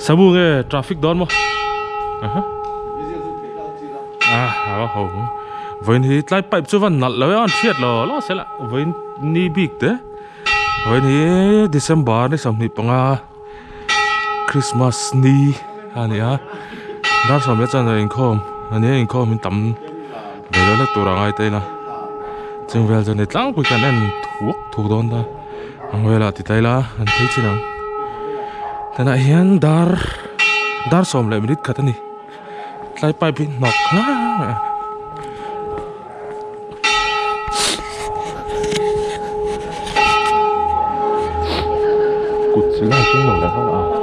Sabu nghe traffic đón mà. Hầu với thì lại pipe cho văn nặn lấy ăn thiệt lo sẽ là với ni big thế với thì December này xong thì bằng Christmas ni anh ấy đã xong hết chân rồi anh ấy income mình tắm về đó là tụi rằng ai đây là chừng về giờ này tăng cuối tuần em thuốc đón ta về là thì đây là anh thấy chứ nào thế này hiện dar xong lại mình đi cắt anh lại pipe nọc lá cụt xíu là chung nổi là không à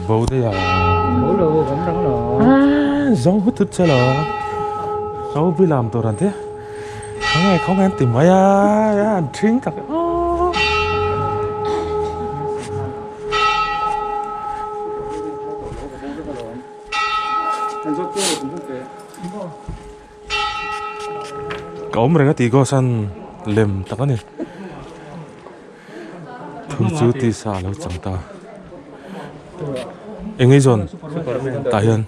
bố đây à bố luôn cũng đắng rồi giống hút thức chơi rồi sao bị làm tôi làm thế không em tìm mấy anh chính thật cậu mereka tiga san lem tak ni Thuchah ti sa lo chẳng ta anh ấy rồi tại hiện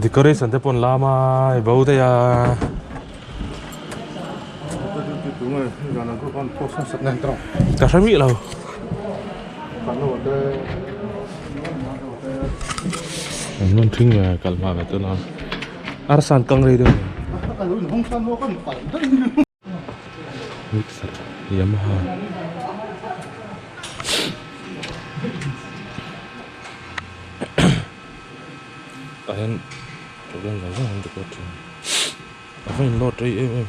decoration te pon lama bau te ya cả sáu mỹ lâu mình thinh về cả mà về tôi nói arsan căng đây đâu mix Yamaha tại anh chỗ bên này rất là được rồi phải lo đây em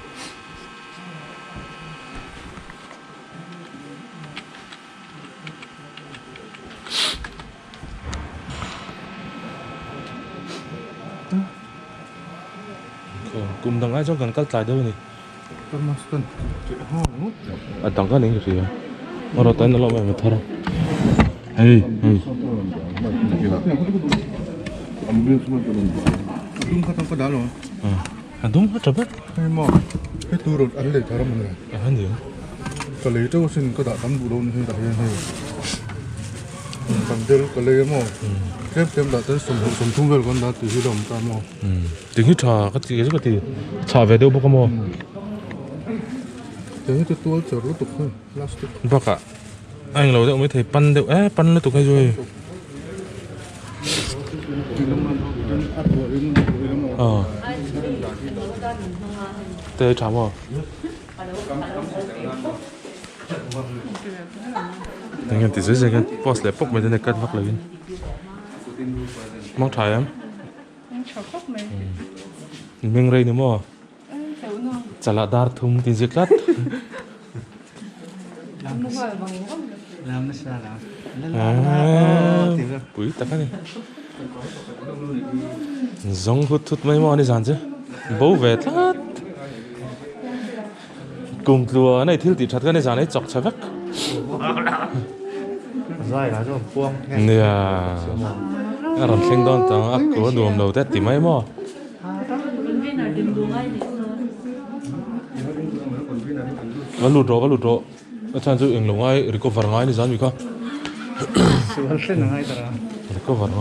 cùng đằng ai trong gần cắt trái đâu này à đằng cái này cái gì à mà nó tay nó lo mày thở hey đúng không có đá luôn đúng hết rồi hay mà cái tu rồi ăn lấy thằng mình ăn gì cái lấy cho xin có đã tắm bù đâu hay đã hay tắm del cái lấy mà thêm đã tới sum thung về con đã từ khi đồng ta mà từ khi trà cái gì trà về đâu bác mà thế cái tua chở nó tục thôi plastic bác ạ anh lâu đâu mới thấy pan đâu pan nó tục hay rồi tê chả mà dengan tí dưới cái post lại bốc mình đây cắt vắt lên mong trái em mình đây nữa mà chả là đar thùng tin dịch lát làm nó sao làm bụi tắc này giống hút mấy món này dàn chứ bố về lát cùng lúa này thiếu tí chặt cái này dàn này chọc chả vắt rồi là rồi buông nè làm sinh đón tao ác của đùm đầu tết tí mấy mò vẫn lụt rồi anh chú ứng lồng ai recover ngay này dán bị không recover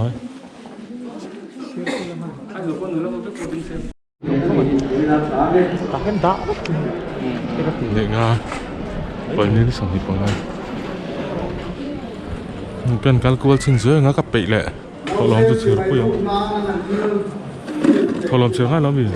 ngay nga vậy nên sản phẩm của này cần calcul trên dưới ngã cặp bậy lẹ họ làm cho sửa quý không họ làm sửa hay làm gì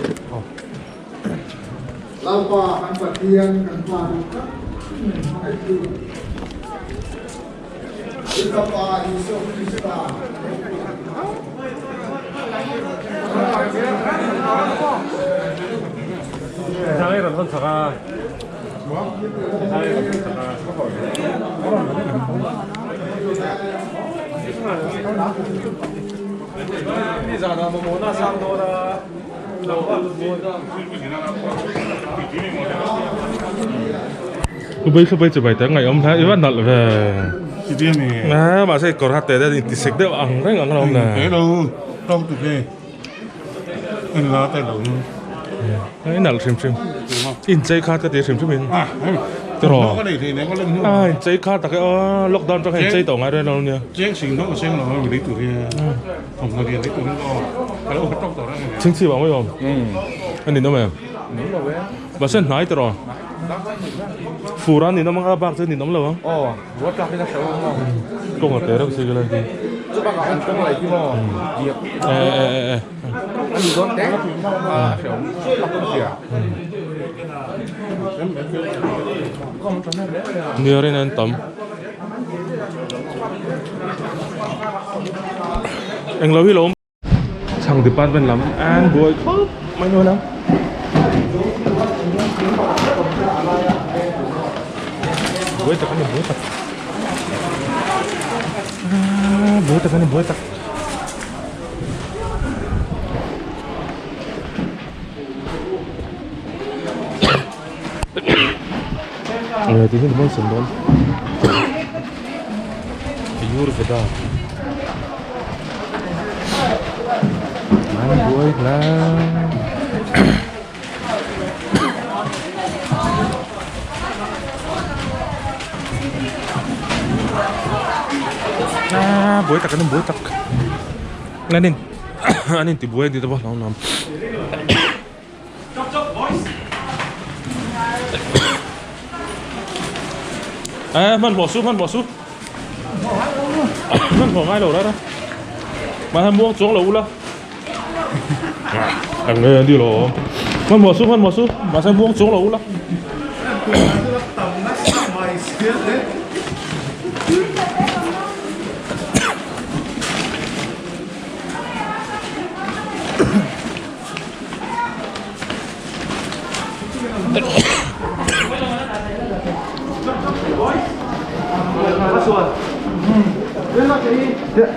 장애는 헌터가 Khubay CHibai tới ngày ông thấy vẫn nợ về Chị biết nè. à mà sẽ còn hạt tệ đây thì sạch đều ăn đấy ngon không nè Thế đâu, trong tụi kia. Anh là tay đầu. cái nợ xem in dây khát cái tiền xem mình À, rồi có này thì nó có lên à dây khát tại cái lockdown trong hành dây tổng ai đây đâu nhỉ Chén xin nó có xem là mình lấy tụi kia. Không có tiền lấy tụi nó có. Cái đó tóc tỏ ra này. chính trị bảo mấy không anh nhìn đâu mày mà sen nói rồi phù ran nhìn nó mang bạc chứ nhìn nó lâu không What cái nó xấu không? công ở tế đâu xí cái này đi Chứ bác anh có này chứ mà. Diệp. Anh có té mà xấu. Bác không kìa. nhiều đây nên tầm anh lâu hi lốm chẳng thì ban bên lắm ăn buổi mấy nữa lắm buổi tập cái buổi tập buổi tập người thì hiện sân đón beautiful dog ăn buổi là buổi tập cái buổi tập nên anh thì buổi đi đâu nó nằm mình bỏ xuống mình bỏ ngay đầu đó mà thằng buông xuống lẩu là thằng này đi lỗ mình bỏ xuống mà thằng buông xuống lẩu là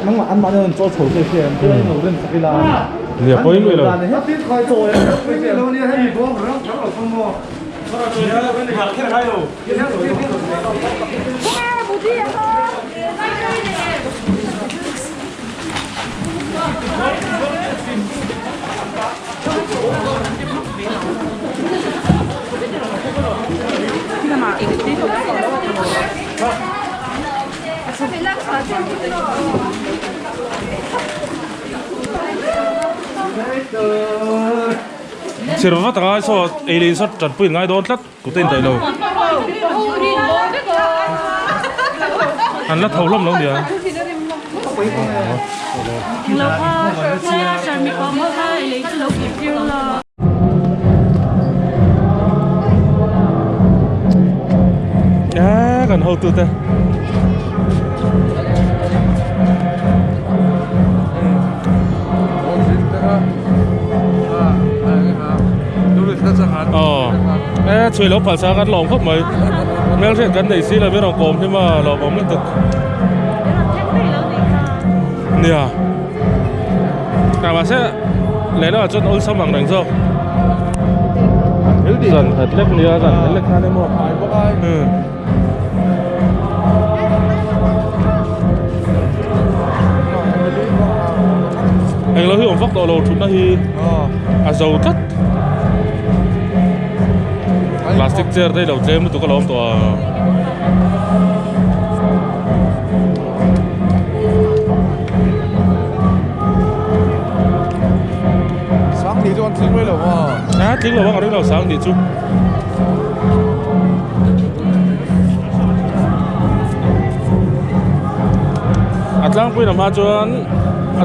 Nóng mà ăn bao nhiêu cho số tiền tiền, cái này nấu lên sạch là. nhiều có ý nghĩa rồi. Hết biết coi rồi, cái gì lâu nay hay bị bố rồi, cháu là không mua. Cái này đâu? Cái này rồi. Chỉ nó tao nói số alien sắt chặt pin ngay đó lắm, cụ tên tại đâu? Anh lát thầu lắm đâu nhỉ? À, gần hậu tụt đây. Chơi lốp phản xạ gắn lỏng khóc mấy mấy chuyện gắn đẩy xí là biết lòng cồm nhưng mà lò bóng liên tục nè cả bà sẽ lấy nó ở chân ôi xong bằng đánh dâu dần thật lép nia dần thật lép khá đấy một anh nói hiểu phóc đồ lột chúng ta thì dầu thất plastic chair đây đầu tiên tụi có lốm tụi sáng thì cho ăn tiếng với lẩu à tiếng lẩu bác ở đây lẩu sáng thì chung lang quy nằm cho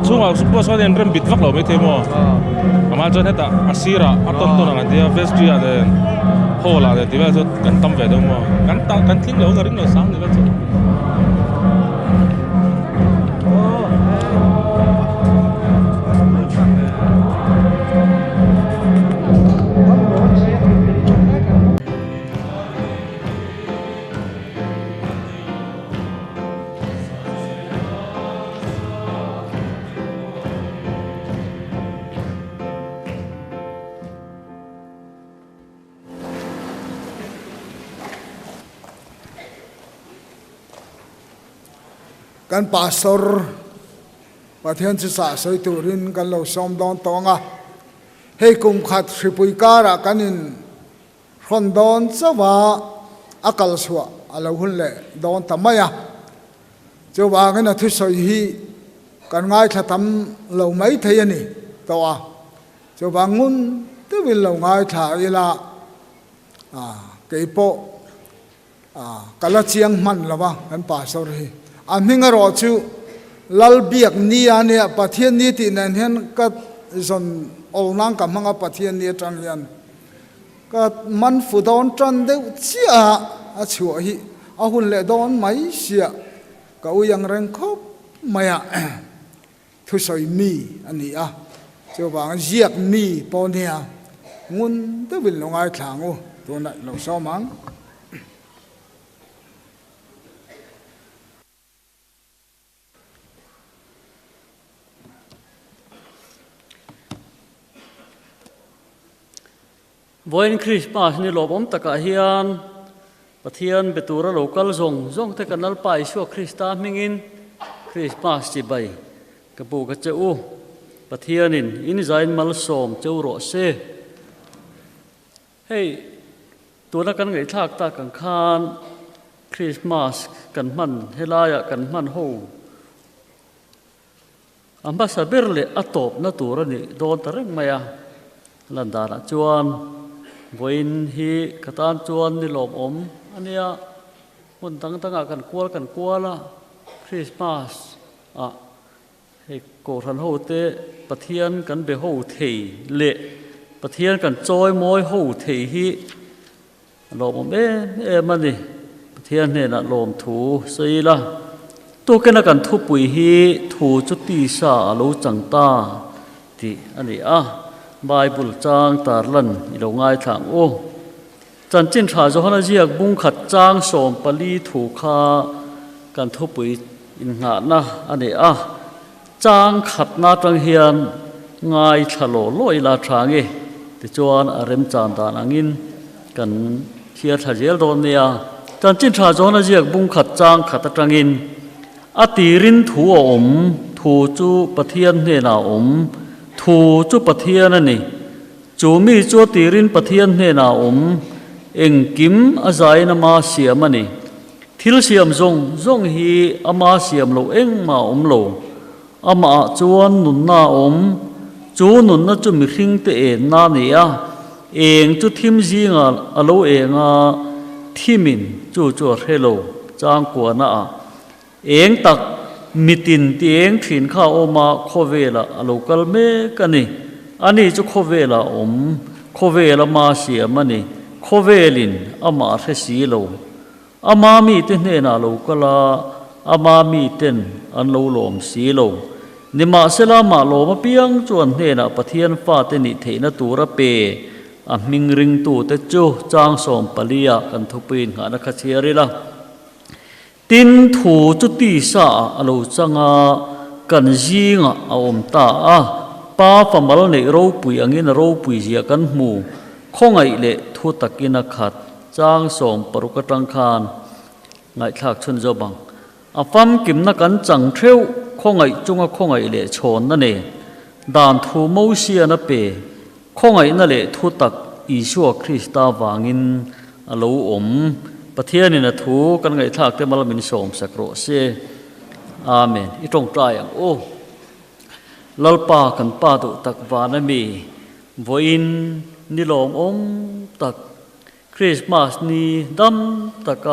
chung vào super so den rem bit vak lẩu mấy thêm mà cho hết ta asira atom to là dia vestria de hồ là thì bây giờ cần tâm về đâu mà cần tiếng lẩu cái sáng thì bây giờ กันป่าสรประเทศที่สาสอยตุรินกันเราซ้อมดอนตองให้กุมขัดสิปุยการะกันอินรอนดอนสว่าอากาศสวะเราหุ่นเล่ดอนทำไมเจ้าว่ากันทุสอยฮีกันง่ายถ้าทำเราไม่เทียนี่ตัวเจ้าว่างุนที่วินเราง่ายถ้าเวลาเกี่ยวกับกันละเชียงมันละวะกันป่าสรฮีอันนี้ก็รอชูลัลเบียกนี้อันเนี้ยประเทศนี้ที่นั่นเห็นก็ส่วนเอานังกับมังประเทศนี้จังยันก็มันฟุตอนจันเดียวเสียชัวฮีเอาหุ่นเล่ดอนไม่เสียก็ยังแรงคบไม่ทุสอยมีอันนี้เจ้าว่าเจียกมีปนเนี่ยงุนที่วินลงไอ้ทางตัวนั้นเราซ้อมมั้งวันคริสต์มาสนี่ลมตะกะเฮียนประเทศเปตูระโลกัลซงเทกันนัลไปชั่วคริสต์ามิงินคริสต์มาสจิบายกระปูกระเจ้าประเทศนินอินใจมัลสมเจ้าโรเซเฮ้ตัวนักกันไงทากตากังคานคริสต์มาสกันมันเฮลายกันมันโฮอัมบาสเบอร์เลอตบนัตัวนี่โดนตะเร่งมาลันดานะจวนวันฮีกตานจวนนี่หลบอันนี้มันตั้งกันกลัวละคริสต์มาสให้โกรันโฮเตประเทียนกันไปโฮเทเละประเทียนกันจอยมอยโฮเทฮีหลบมันนี่ประเทียนเนี่ยนะหลบถูสีละตัวกันกันทุบปุยฮีถูจุดตีสาลูจังตาที่อันนี้ไบเบิลจางตาลันอีเราง่ายทางจันจินชาจะหันเจียกบุ้งขัดจางสมปลีถูกขากันทุบปุยอินหานะอันนี้จางขัดนาจังเฮียนง่ายฉลอลอยลาทางติจวนอารมจานตานังอินกันเทียทะเจลโดนเนียจันจินชาจะหันเจียกบุ้งขัดจางขัดจังอินตีรินถูถูจูปะเทียนเนนาถูจูปะเทียนนั่นนี่จูมีจูตีรินปะเทียนเนนาเอ็งกิมอาศัยนามาเสียมันนี่ทิลเสียมจงฮีอามาเสียมโลเอ็งมาโลอามาจวนนุนนาจูนุนนาจูมีขิงเตเอนานี่เอ็งจูทิมจีงอโลเอ็งทิมินจูเฮโลจางกัวนาเองตักมิตินที่เองถินข้าอมาโคเวละอโลกัลเมกันนี่อันนี้จะโคเวละโคเวละมาเสียมันนี่โคเวลินอามาเรสีโลอามามีเตนเนนาโลกลาอามามีเตนอันโลลมสีโลนิมาเซลามาโลมาเปียงจวนเนนาปะเทียนฟ้าเตนิเทนตูระเปมิงริงตูเตจูจางสมปลียกันทุปินหานักเชียริละตินถูจุตีสาอโลจังกันจีงตาป้าฟมัลเนโรปุยอังอินโรปุยเจียกันหมู่คงไอเละทุตักินักขัดจางสมปรุกตังคานไงทักชนจบังฟัมกิมนักันจังเทวคงไอจุงคงไอเละชนนั่นเองด่านทูมูเซียนเปคงไอนั่นเละทุตักอิชัวคริสตาวางินอโลประเทศนี้นะถูกันไงทักเตมาลมินสมสักโรเซอาเมนอีตรงใจอย่างลลปากันปาตุตักวานามีวินนิลมตักคริสต์มาสนี้ดัมตัก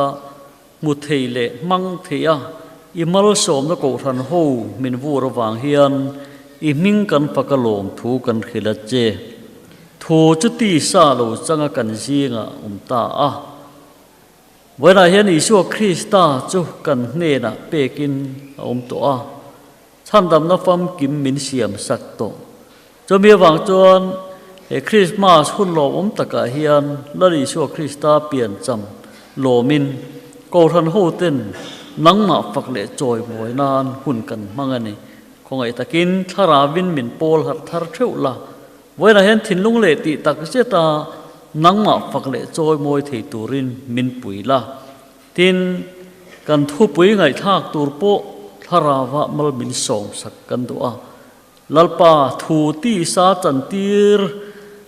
มุทเทเลมังเทียอิมัลสมตะโกทันโฮมินวูระวางเฮียนอิมิงกันฟักลมถูกันขิลเจถูจุตีซาโลจังกันจีงตาเวลาเห็นอิสุคริสต์จุกันเนนะเปกินตัวท่านดำนับฟัมกิมมินเสียมสักโตจะมีหวังจวนคริสต์มาสหุ่นหลอมตะกะเฮียนและอิสุคริสต์เปลี่ยนจำโลมินโกทันโฮเต้นนังมาฝักเละจอยมวยนานหุ่นกันมังอันนี้คงไอตะกินทาราวินมินโปลหัดทาร์เทวละเวลาเห็นถิ่นลุงเลติตักเจตานังมาฝักเละจอยมวยเทตูรินมินปุยละทินกันทุปุยไงทากตูร์โป ทราวะมัลมินส่งสักกันตัวลัลปาทูตีสาจันตีร์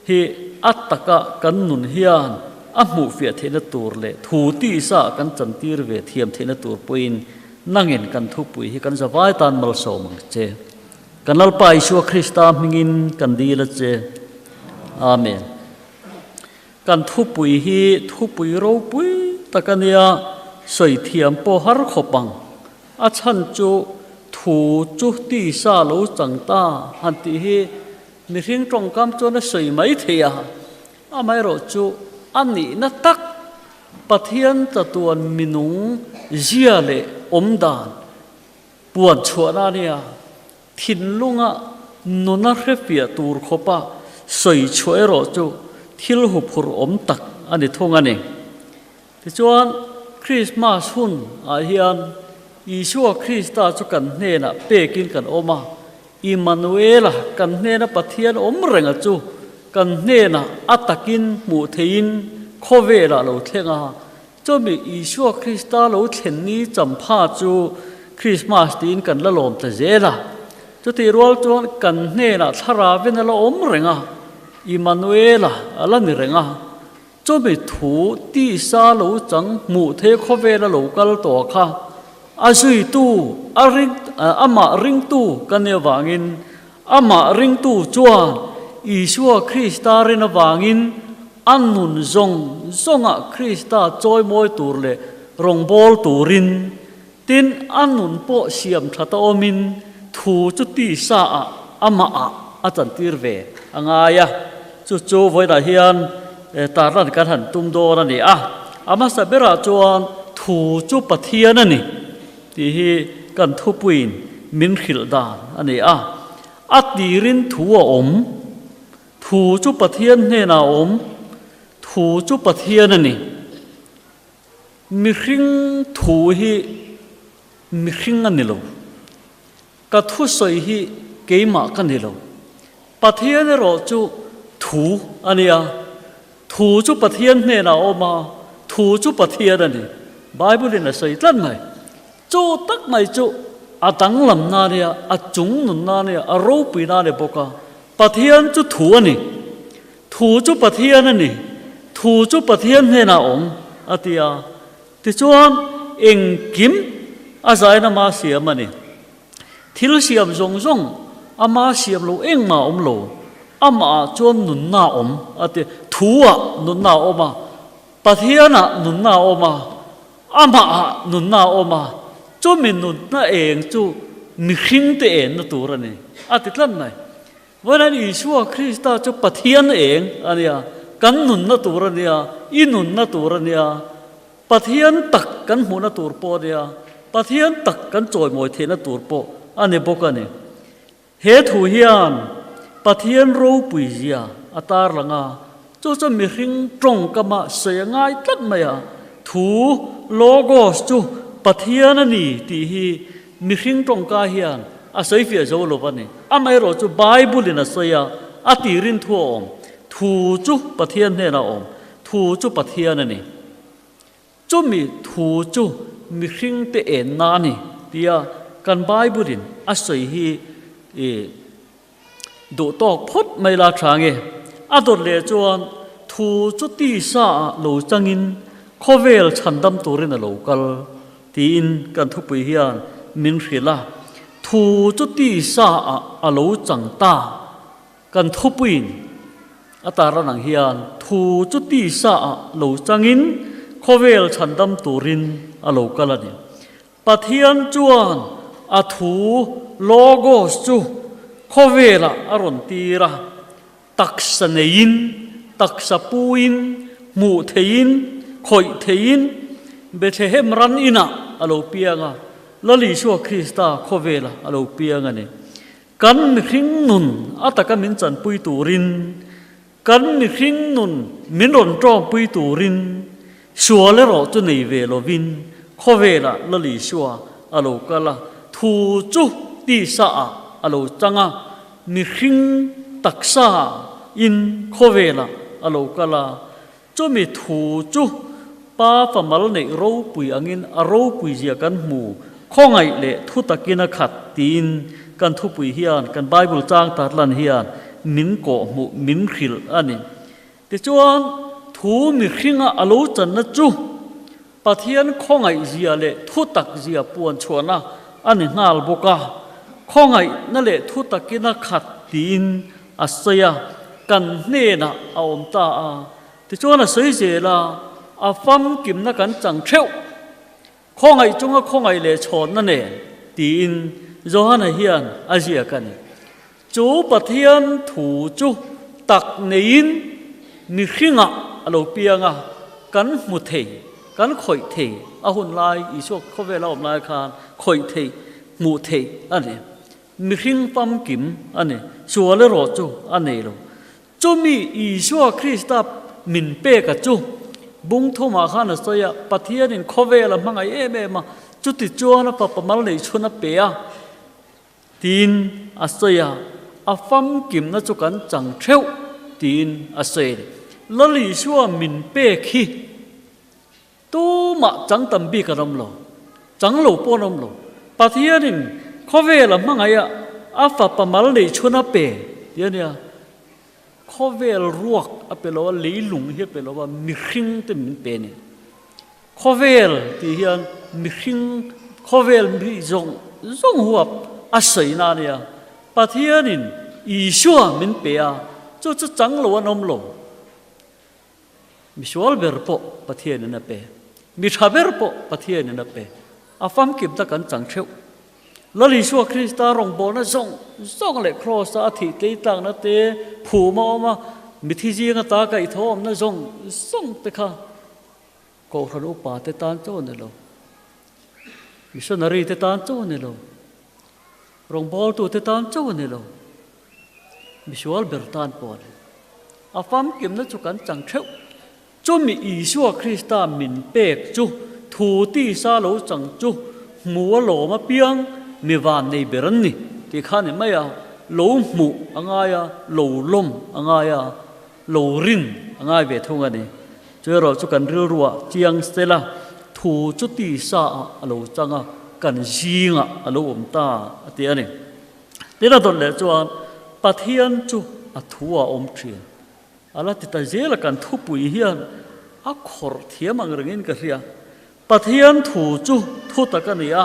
ฮิอัตตะกะกันนุนเฮียนอามูเฟียเทนตูร์เลทูตีสากันจันตีร์เวเทียมเทนตูร์ปุยนนั่งเห็นกันทุปุยฮิกันจะไว้ตานมัลส่งมังเจกันลัลปาอิชัวคริสตามิงินกันดีละเจอาเมนกันทุปุยฮิทุปุยเราปุยตะกันเนียสวยเทียมโปหาร์ขบังอาชันจูถูจุตีซาโลจังตาหันติฮิมีเรื่องตรงกำจนสวยไม่เทียอาไม่รู้จูอันนี้นักตักปะเทียนตะตัวมินุงเจียเลอมดานปวดชัวนาเนี่ยทินลุงะนุนักเฟียตูร์ขบะสวยช่วยรู้จูทิลหุบหุรอมตักอันนี้ทงอันเองที่จวนคริสต์มาสหุ่นอาเฮียนอีชัวคริสต์ตาจุกันเนนะเปกินกันออกมาอิมมานูเอลกันเนนะปะเทียนอมเริงจูกันเนนะอัตตะกินหมู่เทียนโคเวลาเราเทงาจะมีอีชัวคริสต์ตาเราเห็นนี้จำพาจูคริสต์มาสตีนกันละลมแต่เจละจุดที่รัวจวนกันเนนะทาราเวนละอมเริงาอิมมานูเอลอะไรนี่เริงาจะมีถูตีซาเราจังหมู่เทโคเวลาเรากัลตัวข้าอาซุยตูอามาริงตูกันเนวางินอามาริงตูจวนอีชัวคริสตาเรนวางินอันนุนซงอะคริสตาจอยมอยตูร์เลรงบอลตูรินตินอันนุนโปเสียมทัตโอมินถูจุตีซาอามาอาจันติร์เวอ่างายะจู่ๆไว้ได้เฮียนตาลันกันหันตุมโดนั่นนี่อามาสับเบราจวนถูจุปะเทียนั่นนี่ที่กันทุบวินมินขิลดานอันนี้อัดดีรินถูอมถูจุปะเทียนเนนาอมถูจุปะเทียนนั่นนี่มิริงถูฮิมิริงอันนี้โลกัทุสอยฮิเกยมากันนี่โลปะเทียนรอจุถูอันนี้ถูจุปะเทียนเนนาอมาถูจุปะเทียนนั่นนี่ไบเบิลน่ะใส่ตั้งไหมจูตักไม่จูอาตังลำนาเนี่ยอาจุงนุนนาเนี่ยอารูปีนาเนี่ยบอกว่าปะเทียนจูถูนี่ถูจูปะเทียนนี่ถูจูปะเทียนเฮนาองอาทิยาที่จวนเองกิมอาศัยนามาเสียมันนี่ทิลเสียมซงอามาเสียมโลเองมาโลอามาจวนนุนนาอาทิถูนุนนามาปะเทียนนุนนามาอามานุนนามาจูมินุนน่าเองจูมิขิงเตเองนั่นตัวนี่ติดลั่นไหมวันนั้นอิชัวคริสต์จูปะเทียนเองอันนี้กันนุนนั่นตัวนี่อินุนนั่นตัวนี่ปะเทียนตักกันหัวนั่นตัวปอนี่ปะเทียนตักกันจอยมวยเทนั่นตัวปออันนี้บอกกันนี่เหตุเฮียนปะเทียนรู้ปุยเสียอัตาลังจูจะมิขิงตรงกับมาเสียง่ายตั้งไหมถูโลโกสจูปะเทียนนี่ที่มิขิงตรงกาเฮียนอาศัยเฟียโจโลปันนี่ไม่รู้จูไบเบิลน่ะเสียตีรินทัวถูจูปะเทียนเนี่ยนะถูจูปะเทียนนี่จูมีถูจูมิขิงเตเอ็นนานี่ที่กันไบเบิลอาศัยดูตอกพดไม่ลาทางโดนเลจวนถูจูตีซาโลจังอินโคเวลฉันดำตัวเรนโลกัลทีนกันทุบไปเฮียนมินขิลาถูจุดที่ซาอาโลจังตากันทุบไปอัตาระนังเฮียนถูจุดที่ซาโลจังอินโคเวลฉันดำตัวรินอาโลกัลนี่ปะเทียนจวนถูโลโกสจูโคเวลอารอนตีระตักสเนยินตักสปูอินมูเทยินคอยเทยินเบเทเฮมรันอินะอโลเปียงลลิชัวคริสตาโคเวลอโลเปียงนี่กันมิขิงนุนอัตกันมินจันปุยตูรินกันมิขิงนุนมินรอนจอมปุยตูรินชัวเลรอจุนีเวโลวินโคเวลลลิชัวอโลกะละทูจุตีสาอโลจังมิขิงตักษาอินโคเวลอโลกะละจุมิทูจุป้าฟมัลเนรูปุยอังินอรูปุยเจียกันหมู่ ข้องไงเละทุตะกินขัดตีนกันทุปุยเฮียนกันไบเบิลจ้างตัดลันเฮียนมินโกมุมินขิลอันนี้แต่จวนทูมีขิงอโลจันนะจูปะเทียนข้องไงเจียเละทุตักเจียปวนชวนะอันนี้งาลบกาข้องไงนั่นเละทุตะกินขัดตีนอาศัยกันเนนะเอาอมตาแต่จวนน่ะสวยเจล่ะอาฟัมกิมนักกันจังเที่ยวข้องไงจงข้องไงเละชนนั่นเองตีนโยฮันเฮียนอาเจียกันจูปะเทียนถูจูตักเนินมีขิงอโลเปียงกันมุเทกันข่อยเทอาหุ่นลายอีช่วงเขาเวลาอมลายคานข่อยเทมุเทอันนี้มีขิงปั๊มกิมอันนี้ชัวเลโรจูอันนี้โลจูมีอีช่วงคริสต์มินเปกจูบุ้งทุ่มอาคารสอยปะเทียนินเขาเวลามังไอเอเมมาจุดที่จวนปะปะมาเลยชนเปียตีนอาศัยอาฟัมกิมนะจุกันจังเที่ยวตีนอาศัยละลิชัวมินเป้ขี้ตู้มาจังตัมบีกระดมโลจังโลปนมโลปะเทียนินข้อเวลามังไงอาฟัปะมาเลยชนเปียเดี๋ยวนี้ข้อเวลรวกอเปลว่าลีหลุงเฮียเปลว่ามิขิงเต็มมินเปนี่ข้อเวลที่เฮียนมิขิงข้อเวลมิจงหัวอาศัยนาเนี่ยปะเทียนินอีชัวมินเปียจะจังโลนมโลมิชวลเบอร์ปะปะเทียนินเปมิชาเบอร์ปะปะเทียนินเปอาฟัมกิบตะกันจังเชียวแล้วลิชัวคริสตารงโบนะส่งเล็กครอสอาทิตย์ตีตังนะเตผูมามิทิจีงตาไก่ทอมนะส่งเตค่ะโกขรุปาเตตานโจนโลมิชนารีเตตานโจนโลรงบอลตัวเตตานเจ้าเนี่ยเรามิชวลเบอร์ตันปอนอาฟัมกิมนั่นจุกันจังเที่ยวจุมีอีชัวคริสตามินเปกจุทูตีซาโลจังจุมัวโลมาเปียงมีวานในเบรันนี่ที่ข้านี่ไม่โลหมูอ่างายโลลมอ่างายโลรินอ่างายเวทุงอันนี้ช่วยเราจุกันรัวเจียงสเตล่าทูจุตีซาโลจังกันจีงอารมณ์ตาเตียนี่นี่เราตอนเด็กจวนปะเทียนจูอัทัวอมเทียนอะไรติดตาเจลกันทุบปุยเฮียนอักขรเทียมังเรื่องกันเรียปะเทียนถูจูทุตะกันเนี่ย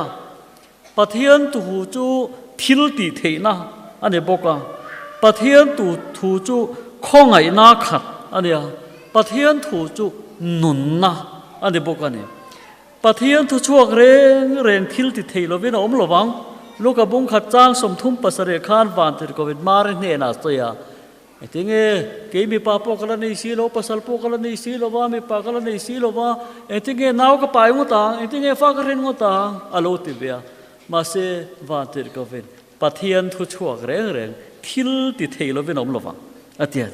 ปะเทียนถูจูทิลติเทนะอันนี้บอกว่าปะเทียนถูจูข้องไงนาขัดอันนี้ปะเทียนถูจูหนุนนะอันนี้บอกกันเนี่ยปะเทียนทุช่วงเร่งทิลติเทลวินอมระวังลูกกับบุ้งขัดจ้างสมทุ่มปัสเรคานวานติดกวิดมาเรเนน่าสยาไอ้ที่เงี้ยเกมีปาปกละในสีโลปัสลปกละในสีโลว่ามีปากละในสีโลว่าไอ้ที่เงี้ยนาวกับไปงต่างไอ้ที่เงี้ยฟ้ากระเรินงต่างอโลติเบียมาเสวานติดกวิดปะเทียนทุช่วงเร่งทิลติเทลวินอมระวังอันเดียด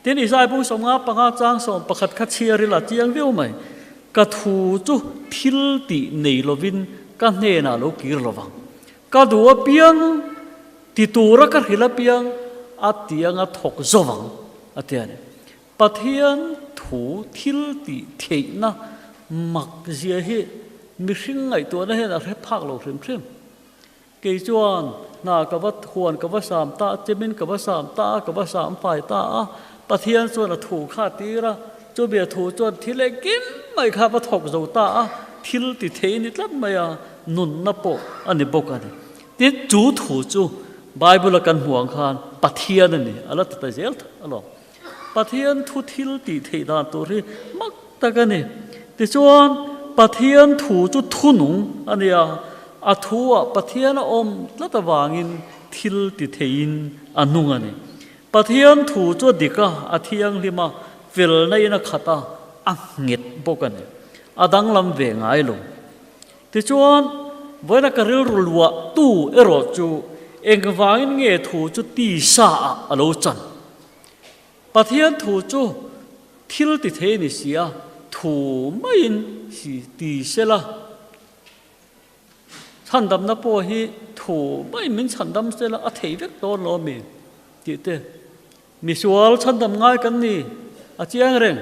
ที่นี่สายบุ้งสมงาปังอาจ้างสมประคัดคัดเชียริลาเจียงวิวไหมกระทูจูทิลติในโลวินกันเนน่าโลกีรระวังก็ดูว่าเปียงติตูรักหิลเปียงอาเตียงถกจวังอาเตียนปะเทียนถูทิลติเทนะมักเสียเหมีสิ่งไงตัวนั้นเห็นอะไรพักเราเพิ่มเกี่ยจวนน่ากับว่าทวนกับว่าสามตาเจมินกับว่าสามตากับว่าสามฝ่ายตาปะเทียนส่วนถูข้าตีระจูเบียถูจวนทิเลกิมไม่ข้าว่าถกจตาทิลติเทนิดละไม่นุนนับโปอันนี้บอกกันที่จูถูจูไบเบิลกันห่วงคานปะเทียนนี่อะไรตัดเจลต์อะไรปะเทียนทุทิลติเทดานตัวที่มักตะกันนี่ที่จวนปะเทียนถูจูทุนุงอันนี้อาทัวปะเทียนอมแล้วแต่วางินทิลติเทอินอันนุงอันนี้ปะเทียนถูจูดิกะอาเทียงลิมาฟิลในนักขัตาอังเงดบอกกันนี่อาดังลำเวงไงลงที่จวนวันนักเรียนรัวตู้เอรอจูเองวางเงี้ยถูจูตีสาอโลจันปะเทียนถูจูทิลติเทนิเสียถูไม่ยินสิตีเสละฉันดำนับโปฮีถูไม่มินฉันดำเสละอาเทวิกโดนล้อมีติเตมิสวลฉันดำง่ายกันนี่อาเจียงเร่ง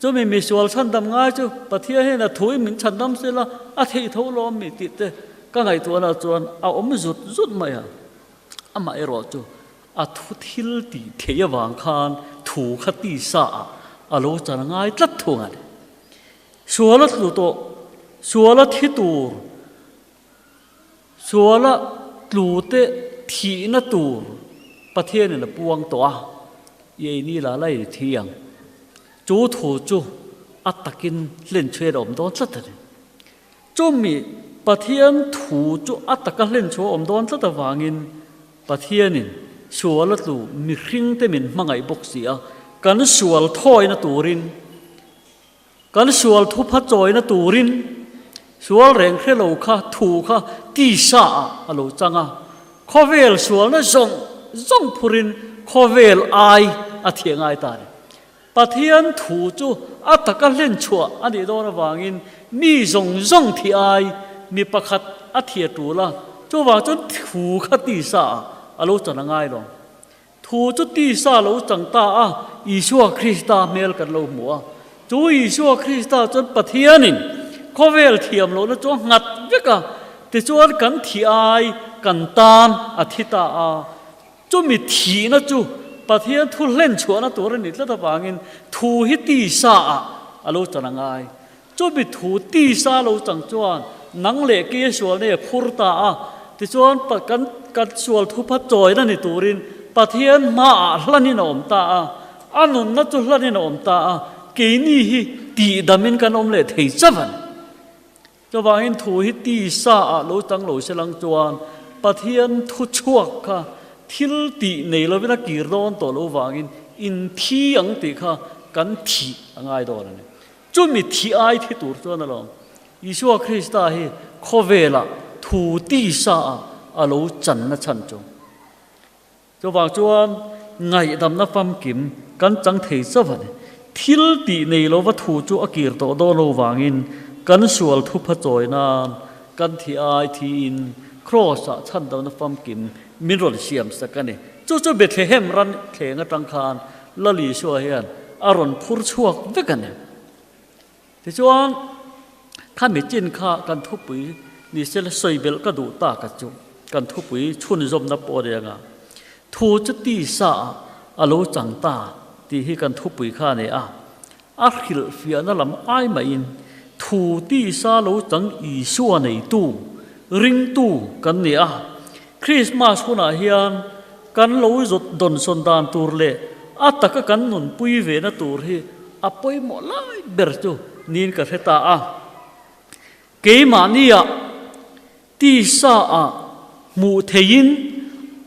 จูมีมิสวลฉันดำง่ายจูปะเทียนเห็นถูมินฉันดำเสละอาเทเท่าล้อมีติเต ก็ไงตัวน่ะจวนเอาอมจุดมาอ่ะอามาเอรอจูอาทุทิลตีเทียวางคานถูขตีสาอาโลจันง่ายตัดทวงอันชัวละตุโตชัวละทิตูชัวละลูเตทีนตูประเทศนี่นะปวงตัวเยนี่ละไล่เทียงจูถูจูอัตตะกินเล่นช่วยอมโดนสัตว์จูมีประเทศถูจูอัตตะกันเล่นช่วยอมโดนสัตว์วางินประเทศนี่ชัวละตูมีครึ่งเต็มินมังไงบกเสียกันชัวลถอยนะตูรินกันชัวลทุพัดจอยนะตูรินชัวลแรงเคลาค่ะถูค่ะตีสาอโลจังอ่ะข้อเวลชัวลนะจงพูรินข้อเวลไออาเทียงไอตาประเทศถูจูอัตตะกันเล่นชัวอันนี้โดนวางินมีจงที่ไอมีประคัดอาเทียตูละจูว่าจนถูค่ะตีสาอโลจังง่ายลงถูจุดตีสาโลจังตาอิชัวคริสตาเมลกันโลมัวจูอิชัวคริสตาจนประเทศนินข้อเวลเทียมโลนะจูงัดเวกะแต่จวนกันที่ไอกันตานอธิตาจูมีทีนะจูประเทศทุเล่นชัวนะตัวนี้แล้วตะบางินถูฮิตีสาอโลจังง่ายจูมีถูตีสาโลจังจวนนังเล็กเกยชัวเนี่ยพูดตาแต่จวนประกันชัวทุพัดจอยนั่นในตัวรินประเทศมาหลันนี่นอมตาอันนั้นนัจุหลันนี่นอมตาเกนี่ฮิตีดามินกันอมเล่เทจับันจะว่าเห็นถูฮิตีสาโลจังโลเชลังจวนประเทศทุชวกค่ะทิลตีในเราเวลากีร้อนตัวเราว่ากินอินที่อังติค่ะกันทีง่ายตัวนั่นจุมีที่ไอที่ตัวตัวนั่นหรอยิชัวคริสต์าฮิโคเวล่าถูตีสาอโลจันนะฉันจงจะว่าจวนไงดำนับฟัมกิมกันจังเทศวันทิลตีในเราว่าถูจูอกีรตัวโดนเราว่ากินกันสวลทุพจอยนานกันที่ไอทีอินครอสะฉันดำนับฟัมกิมมิรอลเชียมสักกันนี่จู่ๆเบ็ดเฮมรันเถงตังคารละลีชัวเฮียนอารอนพูดชั่วเวกันเนี่ยที่จวนข้ามีจินข้ากันทุบปุ๋ยนี่เสลสวยเบลก็ดูตากระจุกันทุบปุ๋ยชุนจมนับปอเดียงทูจุตีสาอโลจังตาที่ให้กันทุบปุ๋ยข้าเนี่ยอาคิลฟิอานั่นลำไอมาอินทูตีสาโลจังอีชัวในตู้ริงตู้กันเนี่ยคริสต์มาสคนอาเฮียนกันโลจดดนสนดานตูร์เล่อัตตะกันนุนปุยเวนะตูร์ฮีอปอยหมดเลยเบรจูนินกับเฮตาเกมานียตีสามูเทยิน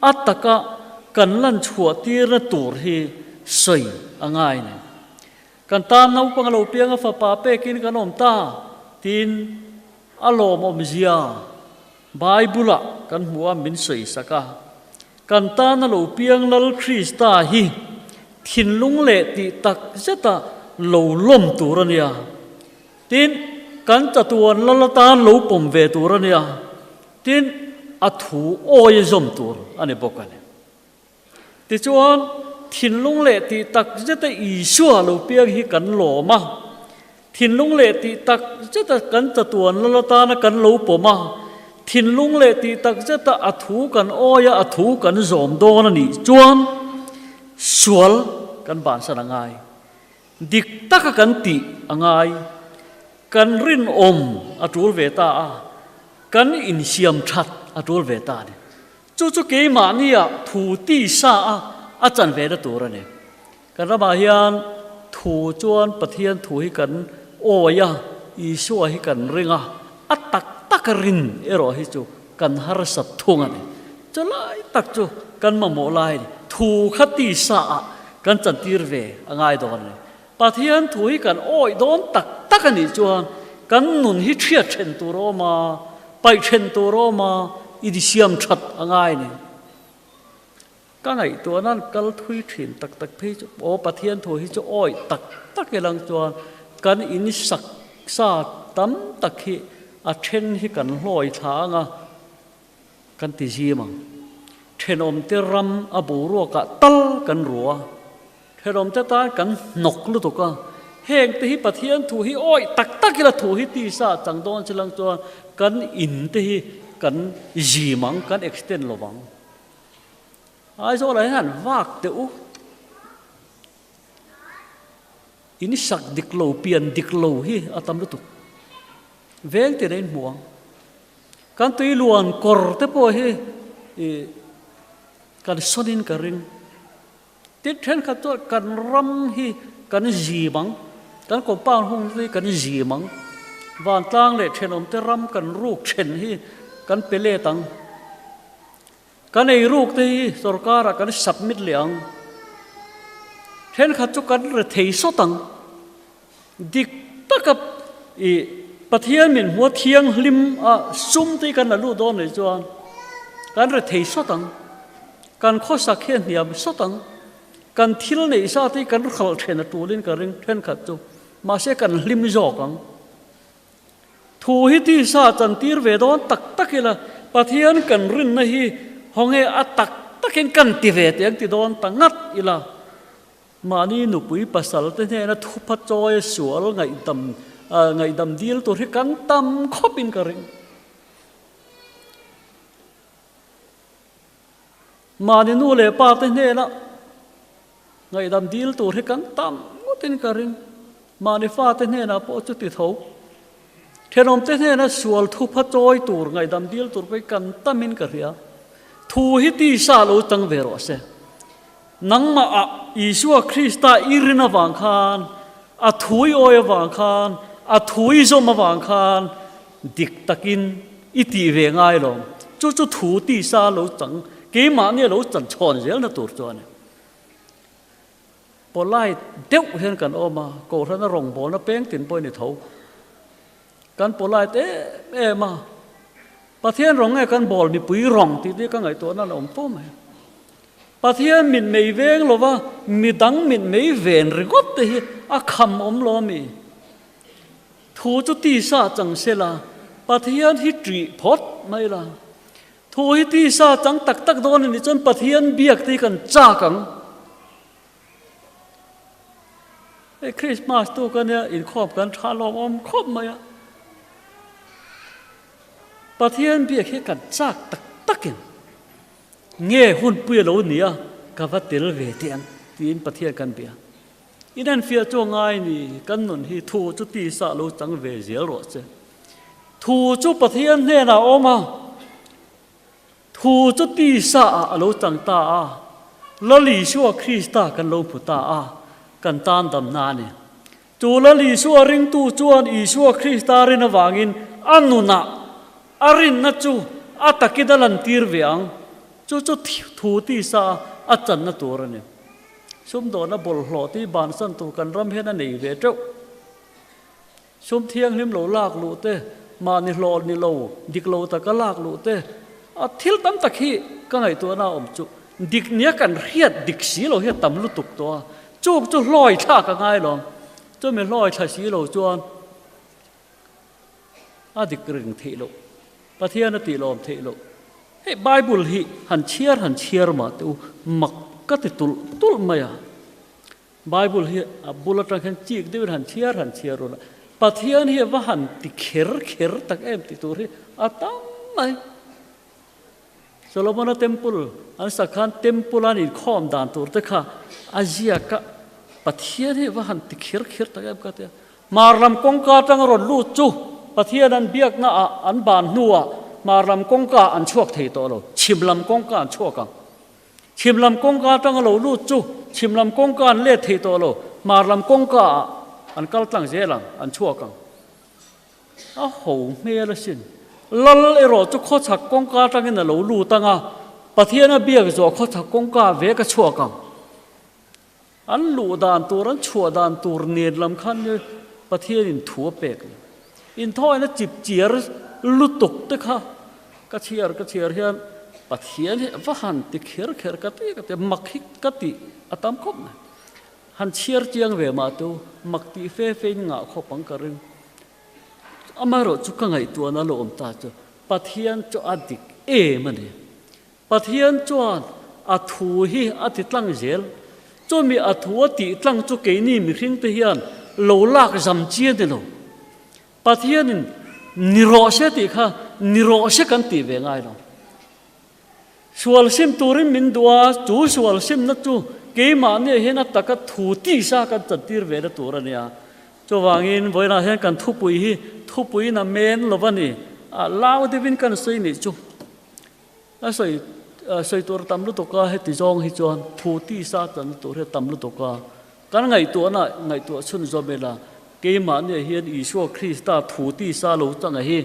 อัตตะกันลันชัวตีระตูร์ฮีสวยง่ายเนี่ยกันตานเอาปังโลเปียงฟ้าป่าเปกินกันอมตาตินอโลมอมเซียไบเบิลกันหัวมินสวยสักกันตานโลเปียงลลคริสตาฮีทินลุงเล่ติตักเจตาโลล่มตัวระเนียตินกันจัตวันลลตานโลปมเวตัวระเนียตินอัถูโอยจมตัวอันนี้บอกกันติจวนทินลุงเล่ติตักเจตาอีชัวโลเปียงฮีกันโลมาทินลุงเล่ติตักเจตากันจัตวันลลตานกันโลปมาทินลุงเล่ตีตักจะตะอัถูกันโอยอัถูกันจอมโดนนี่จวนสวลกันบานสนางายดิกตักกันติงายกันรินอมอัตูลเวตากันอินเชียมชัดอัตูลเวตาเนี่ยจู่ๆเกมานี่ถูตีสาอาจารย์เวดตัวเนี่ยกันระบายานถูจวนปะเทียนถูให้กันโอยอีชัวให้กันเริงอัตตักตักรินเอรอฮิจูกันฮารสัตทงอันจะไล่ตักจูกันมาโมไลถูขตีสากันจันทีร์เวง่ายดอนเลยปะเทียนถูให้กันโอ้ยโดนตักกันนี่จวนกันนุนฮิเชียเชนตัวโรมาไปเชนตัวโรมาอิดิเซียมชัดง่ายนี่ก็ไงตัวนั้นกัลทุยถิ่นตักพี่จูโอ้ปะเทียนถูให้จูโอ้ยตักกันลังจวนกันอินิสักซาตั้มตักฮีอาเชนที่กันลอยทางกันติจีมังเทนอมเตรัมอบูรัวกะตัลกันรัวเทนอมเตตากันนกลุตุกะเฮงติฮิปะเทียนถูฮิโอ้ยตักกิละถูฮิตีซาจังโดนฉลังจวนกันอินติฮิ กันจีมังกัน extend ระวังไอ้โซ่อะไรนั่นวากเตอุอินิสักดิกโลเปลี่ยนดิกโลฮีอาตามลุตุเวงเตเรนหัวกันตุยลวนกอร์เตปโอฮีกันสนินกันริงติดเทนขัดตัวกันรำฮีกันจีมังกันกบป้าหงที่กันจีมังวานตั้งเลยเทนอมเตรำกันรูกเชนฮีกันเปเล่ตังกันไอ้รูกที่สุรการกันสับมิดเหลียงเห็นขัดจุกันเรทยสตังดิกตะกับปะเทียนมินหัวเทียงลิมซุ่มที่กันลู่โดนเลยจวนกันเรทยสตังกันข้อสักเขียนเหียบสตังกันทิลในซาที่กันขลเทนตูลินกันเร่งเทนขัดจุมาเสกันลิมจอกังทูฮิติซาจันตีร์เวดอนตักตักเฮละปะเทียนกันรินนะฮีห้องเออตักตักเห็นกันติเวตยังติโดนตังัดอีละมานี่หนุปุยปัสสาวะเนี่ยนะทุบจอยสวลไงดำดีลตัวที่กันตำคบินกระริงมานี่นู่นเลยป้าเนี่ยนะไงดำดีลตัวที่กันตำงดตินกระริงมานี่ฟ้าเนี่ยนะพอจุดติดเขาเทนอมเนี่ยนะสวลทุบจอยตัวไงดำดีลตัวไปกันตำมินกระเรียทูฮิติซาโลตังเวโรเซนังมาอิสุคริสต์อิรินาวังคานทุยโอยวังคานทุยโซมาวังคานดิกตะกินอิติเวงไอลงจู่ทูติซาโลตังเกมาเนี่ยโลจันชอนเจลนะตัวจวนพอไล่เด็กเห็นกันออกมาโกรธนรงบอลเป้งตินปอยในเท้ากันพอไล่เอ๊มาประเทศร้องไงกันบอลมีปุ๋ยร้องที่ก็ไงตัวนั้นอมป้อมไหมประเทศมินไม่เวงหรอว่ามีดังมินไม่เวนหรือกตีอาคำอมล้อมีทูจุตีซาจังเสลาประเทศที่จีพดไม่ละทูฮิตีซาจังตักโดนนี่จนประเทศเบียกที่กันจ้ากังไอ้คริสต์มาสตัวกันเนี่ยอินครอบกันชาลอมอมครบไหมอะประเทศเบียกให้กันจากตักกินเงี้ยหุ่นเปลี่ยนเราเนี่ยกับว่าเตลเวทียงที่อินประเทศกันเบียอินันเฟียจงไงนี่กันนุนที่ทูจุตีสาเราจังเวเสียรถเจทูจุประเทศเนี่ยนะออกมาทูจุตีสาเราจังตาละลีชัวคริสต์กันเราพุตากันตานดำนานี่จูละลีชัวริงตูจวนอีชัวคริสต์รินวางินอันนุนะอารินนัจูอาตะกิดลันตีร์เวียงจู่ทูตีซาอาจันนัตัวเนี่ยชุมโดนบอลหล่อที่บานสันตูกันรำเฮนันนี่เวเจ้าชุมเที่ยงหิมโลลากลูเตมานิโลนิโลดิกโลตะก็ลากลูเตทิลตั้มตะขี้ก็ไงตัวน่าอมจุดิกเนี้ยกันเฮียดดิกสีเราเฮียตั้มลุตุกตัวจู่ลอยท่าก็ง่ายหรอจู่ไม่ลอยท่าสีเราจวนดิกรึงทีโลประเทศนติลมเทโลเฮ้ไบเบิลฮีหันเชียร์มาตัวมักก็ติดตุลมาไบเบิลฮีบุลตังขันจีกด้วยหันเชียร์รู้ละประเทศนี้ว่าหันติเขรตักติตัวที่ตั้มไหมโซโลมอนเทมเพลอันสักขันเทมเพลนี่ข้อมด่านตัวแต่ค่ะอาเซียก็ประเทศนี้ว่าหันติเขรตักก็เตะมารำกงกาตังรถลู่จูประเทศนั้นเบียกน่ะอันบานนัวมารำกงกาอันชั่วเทตัวเราชิมลำกงกาอันชั่วกังชิมลำกงกาตั้งเราลู่จูชิมลำกงกาเล่เทตัวเรามารำกงกาอันกัลตั้งเจลังอันชั่วกังโอ้โหเมื่อละสินลัลเอรอจุข้อฉักกงกาตั้งนั้นเราลู่ตั้งประเทศนั้นเบียกจ่อข้อฉักกงกาเวกชั่วกังอันลู่ด่านตัวนั้นชั่วด่านตัวเนียนลำคันเนี่ยประเทศอินทัวเปกอินท้อยนะจิบเจียร์ลุตุกตึกค่ะก็เชียร์เฮียนปัทเฮียนว่าหันติเขียร์กติมักฮิกติอัตามคบนะหันเชียร์เจียงเวมาตัวมักติเฟ่งาขบังกระริงอามาโรจุกไงตัวนั่นโลมตาจ้ะปัทเฮียนจ้าดิกมันเนี่ยปัทเฮียนจ้าอัทูฮีอัติตั้งเจลจ้ามีอัทูติตั้งจุกเกนี่มีทิ้งเฮียนโลลากจำเจียนเดโลปัทเฮียนนิโรเสติค่ะ niro se kan ti ve ngai lo sual sim turin min dua chu sual sim na chu ke ma ne he na taka thu ti sa kan chatir ve na tur ania chowangin voina hen kan thupui na men lovani lao devin kan sei ni chu a sei tur tam lu to ka he ti jong hi chuan thu ti sa tan tur he tam lu to ka kan ngai tu chun zo bela ke ma ne hian Isu Krista thu ti sa lo chang hi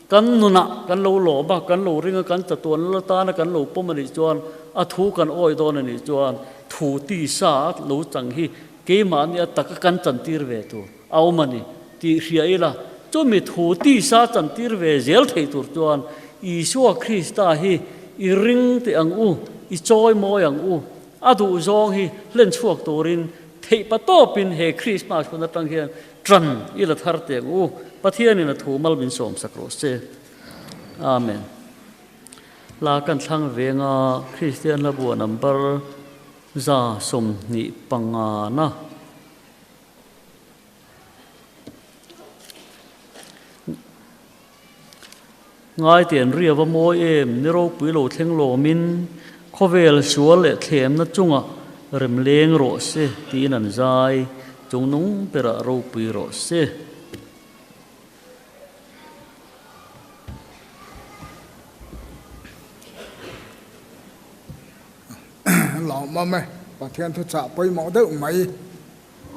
kan nuna kan lo lo ba kan lo ringa kan chatuan la ta na kan lo pomani chuan a thu kan oi don ani chuan thu ti sa lo chang hi ke ma ne tak kan chan tir ve tu au mani ti hriaila chu mi thu ti sa chan tir ve zel thei tur chuan Isu Krista hi i ring te ang u i choi mo yang u adu zong hi len chuak turin thei pa to pin he Christmas kun atang hian tran ila thar te u pathian in a thu mal bin som sakro se amen la kan thlang venga Christian la bu number za som ni panga na ngai tiền ria va moi em ni ro pui lo thleng lo min khovel sual le thlem na chunga rem leng ro se tin an zai chung nung pera ro pui ro se lawm mày Pathian Thuchah poi mo deuh mai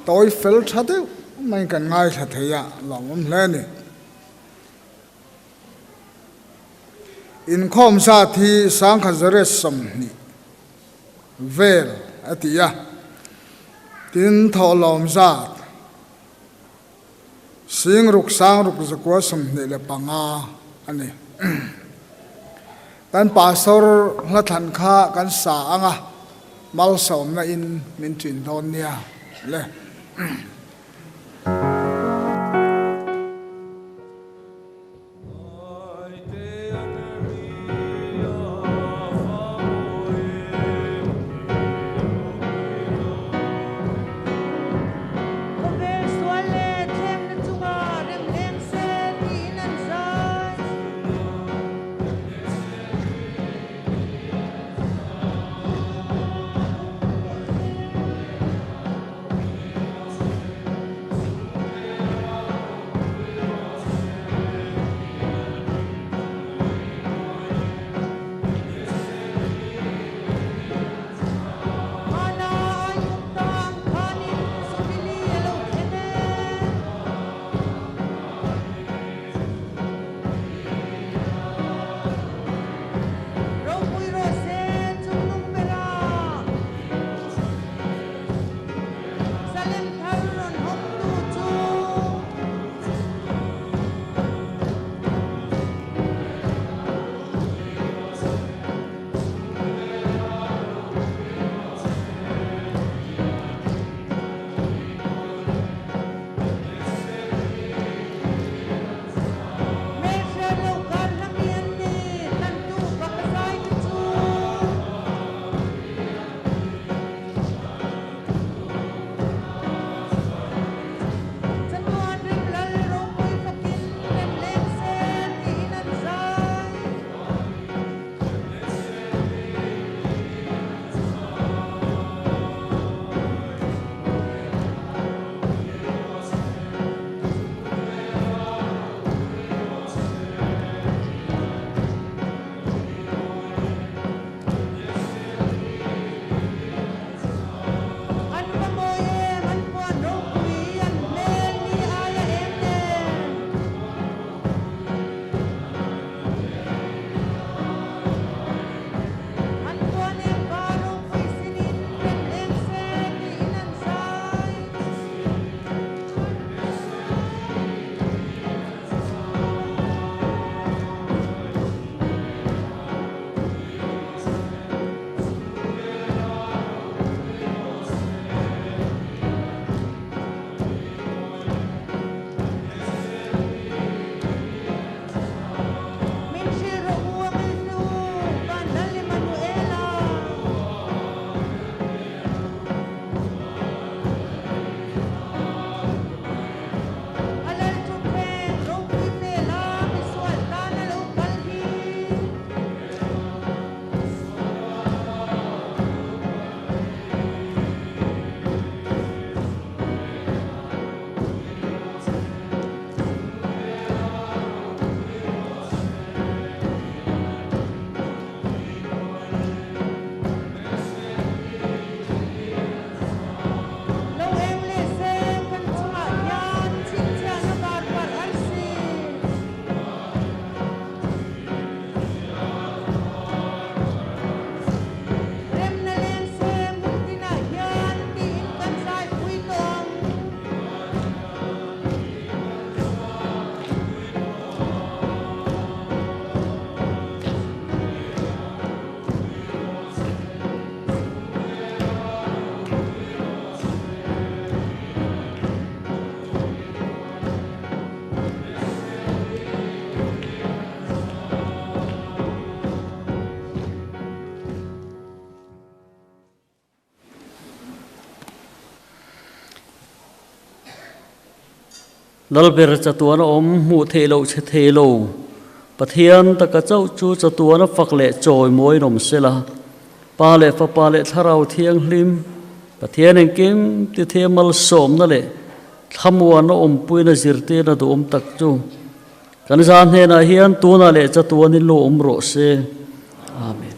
toi fel tha deuh mai kan ngai tha theya lawm hle ni in khom sa thi sang khazare som ni vel atia tin tho lawm za sing ruk sang ruk zakwa som ni le panga ani kan pastor la than kha kan sa anga mal som na in min chin thon nia le lalber cha tua na om mu the lo che the lo pathian ta ka chau chu cha tua na fak le choi moi nom sela pa le fa pa le tharau thiang hlim pathian en kim ti themal som na le thamwa na om pui na zirte na do om tak chu kan zan he na hian tu na le cha tua ni lo om ro se amen.